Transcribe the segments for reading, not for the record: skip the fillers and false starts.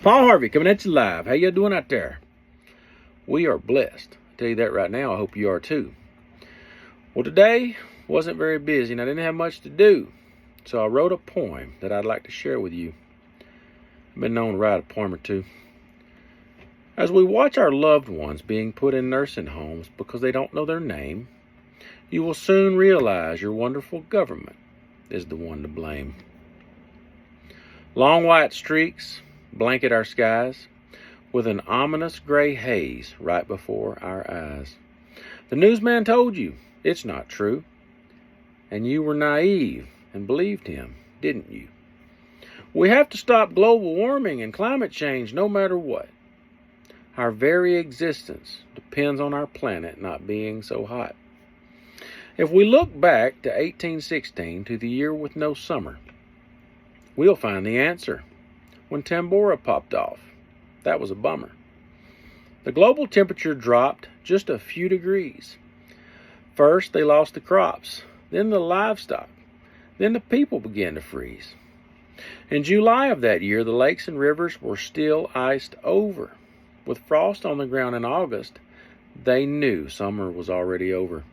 Paul Harvey coming at you live. How you doing out there? We are blessed. I'll tell you that right now. I hope you are too. Well, today wasn't very busy and I didn't have much to do. So I wrote a poem that I'd like to share with you. I've been known to write a poem or two. As we watch our loved ones being put in nursing homes because they don't know their name, you will soon realize your wonderful government is the one to blame. Long white streaks blanket our skies with an ominous gray haze right before our eyes. The newsman told you it's not true, and you were naive and believed him, didn't you? We have to stop global warming and climate change no matter what. Our very existence depends on our planet not being so hot. If we look back to 1816, to the year with no summer, we'll find the answer when Tambora popped off. That was a bummer. The global temperature dropped just a few degrees. First, they lost the crops, then the livestock, then the people began to freeze. In July of that year, the lakes and rivers were still iced over. With frost on the ground in August, they knew summer was already over.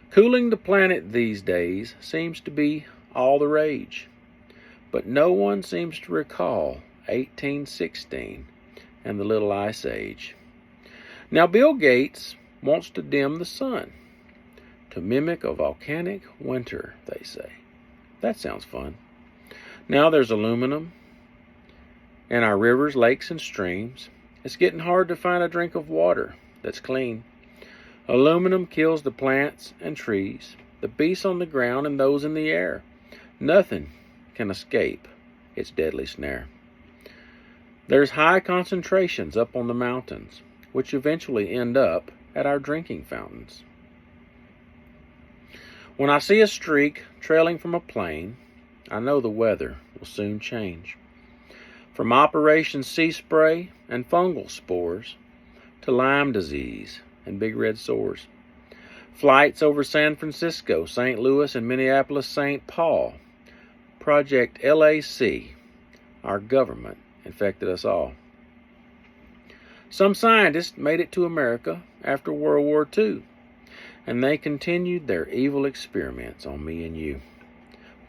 Cooling the planet these days seems to be all the rage, but no one seems to recall 1816 and the Little Ice Age. Now Bill Gates wants to dim the sun to mimic a volcanic winter, they say. That sounds fun. Now there's aluminum in our rivers, lakes, and streams. It's getting hard to find a drink of water that's clean. Aluminum kills the plants and trees, the beasts on the ground, and those in the air. Nothing can escape its deadly snare. There's high concentrations up on the mountains, which eventually end up at our drinking fountains. When I see a streak trailing from a plane, I know the weather will soon change. From Operation Sea Spray and fungal spores to Lyme disease and big red sores. Flights over San Francisco, St. Louis, and Minneapolis, St. Paul. Project LAC, our government, infected us all. Some scientists made it to America after World War II, and they continued their evil experiments on me and you.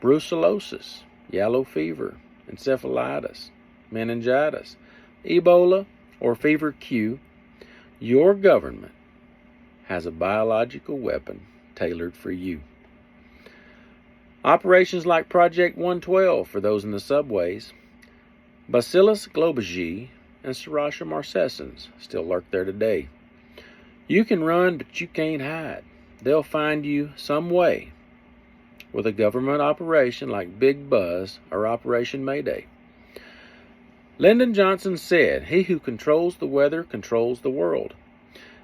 Brucellosis, yellow fever, encephalitis, meningitis, Ebola, or fever Q, your government has a biological weapon tailored for you. Operations like Project 112 for those in the subways, Bacillus globigii and Serratia marcescens still lurk there today. You can run, but you can't hide. They'll find you some way with a government operation like Big Buzz or Operation Mayday. Lyndon Johnson said, "He who controls the weather controls the world."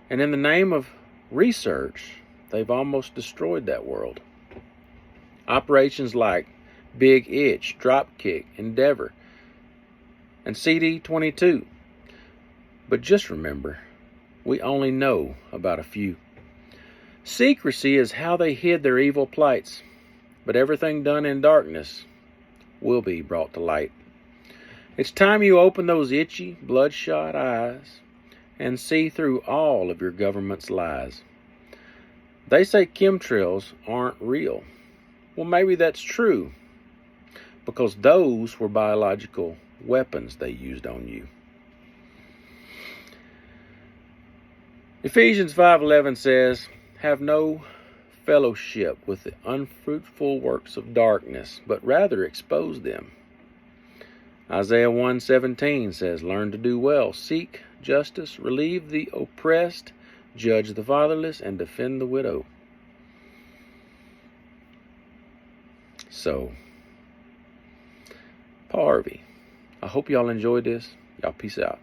And in the name of research, they've almost destroyed that world. Operations like Big Itch, Dropkick, Endeavor, and CD22. But just remember, we only know about a few. Secrecy is how they hid their evil plights, but everything done in darkness will be brought to light. It's time you open those itchy, bloodshot eyes and see through all of your government's lies. They say chemtrails aren't real. Well, maybe that's true, because those were biological weapons they used on you. Ephesians 5:11 says, "Have no fellowship with the unfruitful works of darkness, but rather expose them." Isaiah 1:17 says, "Learn to do well, seek justice, relieve the oppressed, judge the fatherless, and defend the widow." So, Paul Harvey, I hope y'all enjoyed this. Y'all peace out.